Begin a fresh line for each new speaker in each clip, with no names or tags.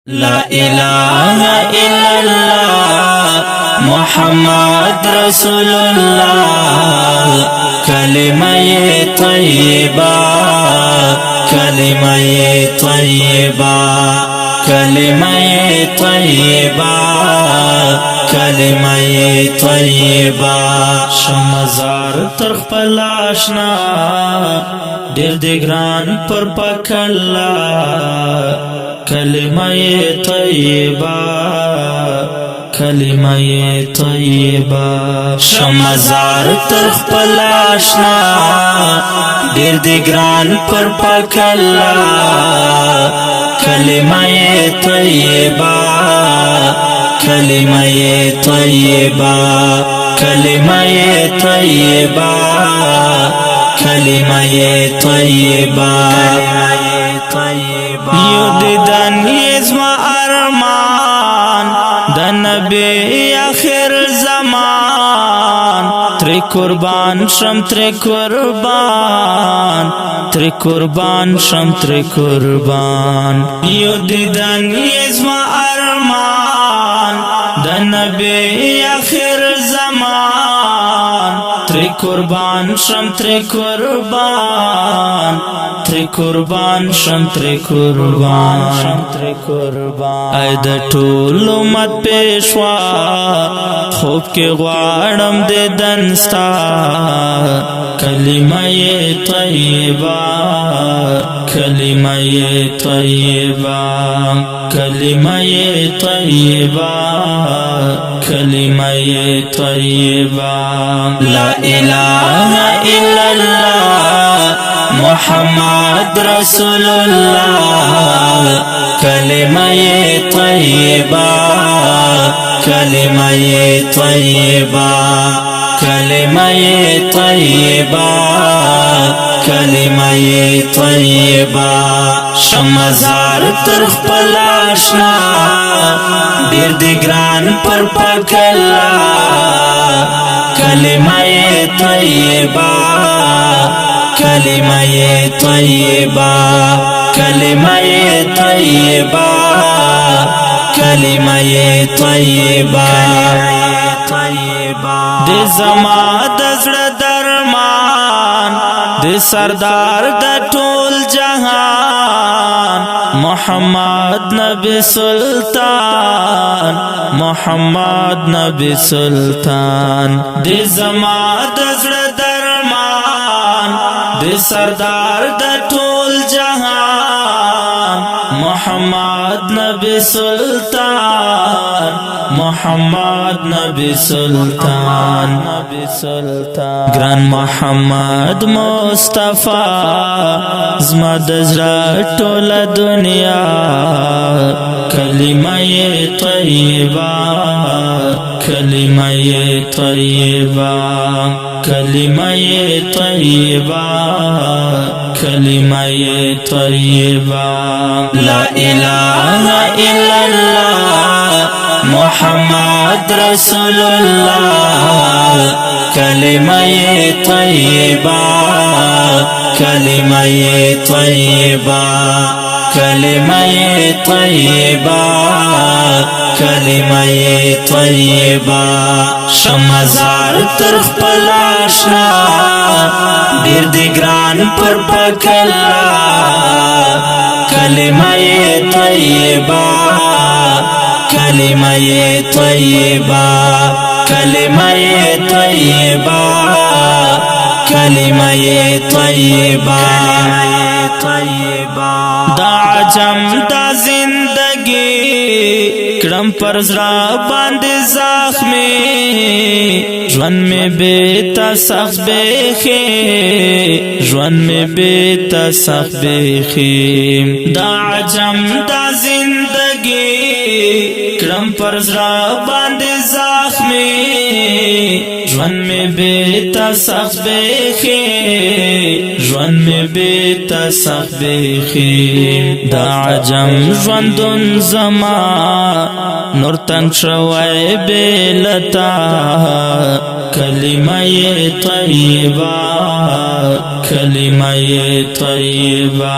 لا إله إلا الله محمد رسول الله كلمة طيبة كلمة طيبة كلمة طيبة كلمة طيبة شمزار ترخ پلاشنا دیر دگران پر پکلا کلمہ طیبہ کلمہ طیبہ شمزار ترخ پلاشنا دیر دگران پر پکلا کلمہ طیبہ کلمہ طیبہ کلمہ طیبہ کلمہ طیبہ یوددن یزما ارمان د نبی آخر زمان تری قربان شم تری قربان تری قربان شم تری قربان یوددن یزما ارمان د نبی آخر زمان تری قربان شم تری قربان تری قربان شم تری قربان ای د ټول امت پیشوا خوب کې غواړم دیدن ستا کلمه طیبه کلمه طیبه کلمه طیبه کلمه طیبه لا اله الا الله محمد رسول الله کلمه طیبه کلمه طیبه کلمه طیبه کلمه طیبه شمزار ترخ پلاشنا دیر دگران پر پکلا کلمه طیبه کلمه طیبه کلمه طیبه کلمه طیبه د زما د زړه درمان د سردار د ټول جهان محمد نبی سلطان محمد نبی سلطان د زما د زړه درمان د سردار د ټول جهان محمد نبی سلطان محمد نبی سلطان گران محمد مصطفی زما د زړه ټوله دنیا کلمه طیبه کلمه طیبه کلمه طیبه کلمه طیبه لا اله الا الله محمد رسول الله کلمه طیبه کلمه طیبه کلمه طیبه کلمه طیبه شمزار ترخ پلاشنا دیر دگران پر پکلا کلمه طیبه کلمه طیبه کلمه طیبه کلمه طیبه دا عجم دا زندگی کړم پر زړه باندې زخمي ژوند مې بېتا سخت بیخي ژوند مې بېتا سخت بیخي دا عجم دا زندگی کړم پر زړه باندې زخمي ژوند می بیتا سخت بیخی ژوند می بیتا سخت بیخی دا عجم ژوندون زما نور تنگ شوی بیلتا کلمه طیبه کلمه طیبه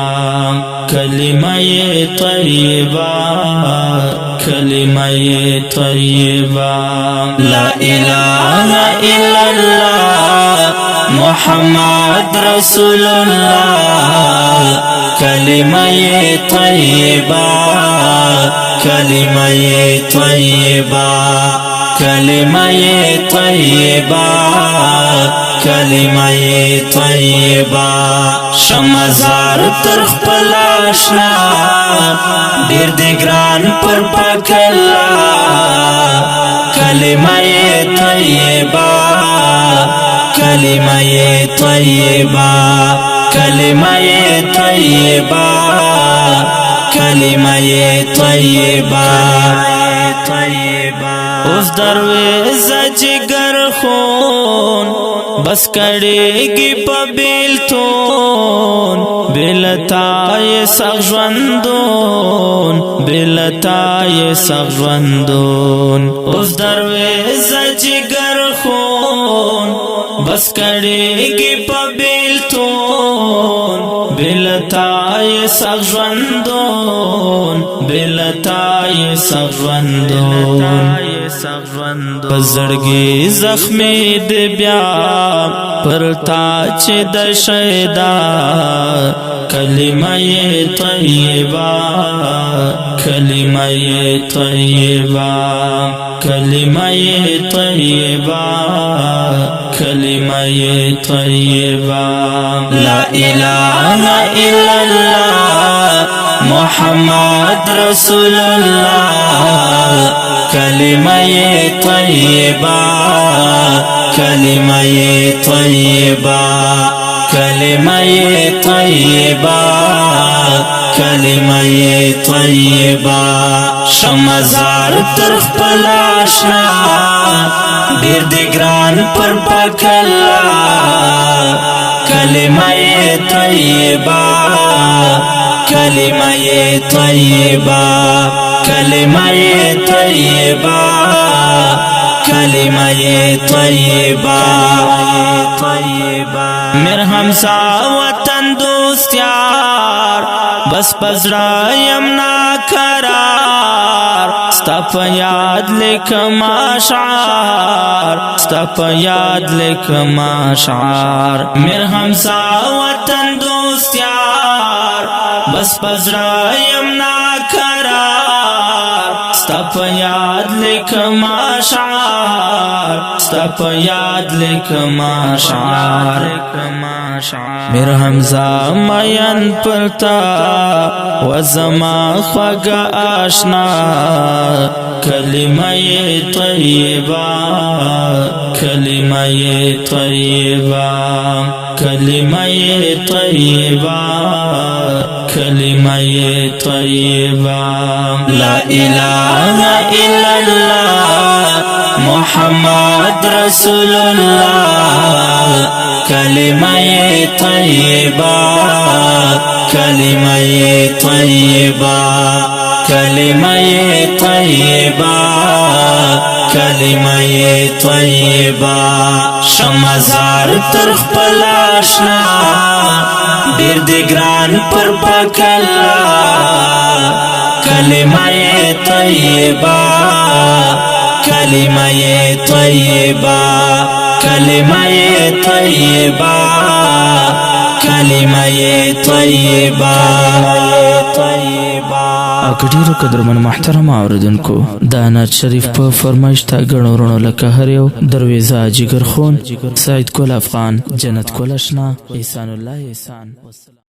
کلمه طیبه کلمه طیبه لا اله الا الله محمد رسول الله کلمه طیبه کلمه طیبه کلمه طیبه کلمه طیبه شمزار تر خپل آشنا ډیر دی ګران پر پاک الله کلمه طیبه کلمه طیبه کلمه طیبه کلمه طیبه اوس درویزه جگر خون بس کړيږي په بیلتون بلتای سخ ژوندون بلتای سخ ژوندون اوس درویزه جگر خون بس کړيږي په بیلتون بلتای سخ ژوندون بلتای سخ ژوندون پزړګي زخمي دی بیا پرتا چې د شیدا کلمه طیبه کلمه طیبه کلمه طیبه کلمه طیبه لا اله الا الله محمد رسول الله کلمه طیبه کلمه طیبه کلمه طیبه کلمه طیبه شمزار تر خپل آشنا ډیر دی ګران پر پاک الله کلمه طیبه کلمه طیبه کلمه طیبه کلمه طیبه میر همسا وطن دوست یار بس پزړه یم ناقرار ستا په یاد لیکم اشعار ستا په یاد لیکم اشعار میر همسا وطن دوست یار بس پزړه یم ناقرار ستا په یاد لیکم اشعار ستا په یاد لیکم اشعار میر حمزه مین پرتا و زما خوږه آشنا کلمه طیبه کلمه طیبه کلمه طیبه کلمه طیبه لا اله الا الله محمد رسول الله کلمه طیبه کلمه طیبه کلمه طیبه کلمه طیبه شمزار تر خپل آشنا ډیر دی ګران پر پاک الله کلمه طیبه کلمه طیبه کلمه طیبه کلمه طیبه
اکډیرو قدرمن محترم اوریدونکو دا نعت شریف په فرمایش تا غنو رونو لکه هر یو درویزه جگر خون سید کول افغان جنت کول اشنا احسان الله احسان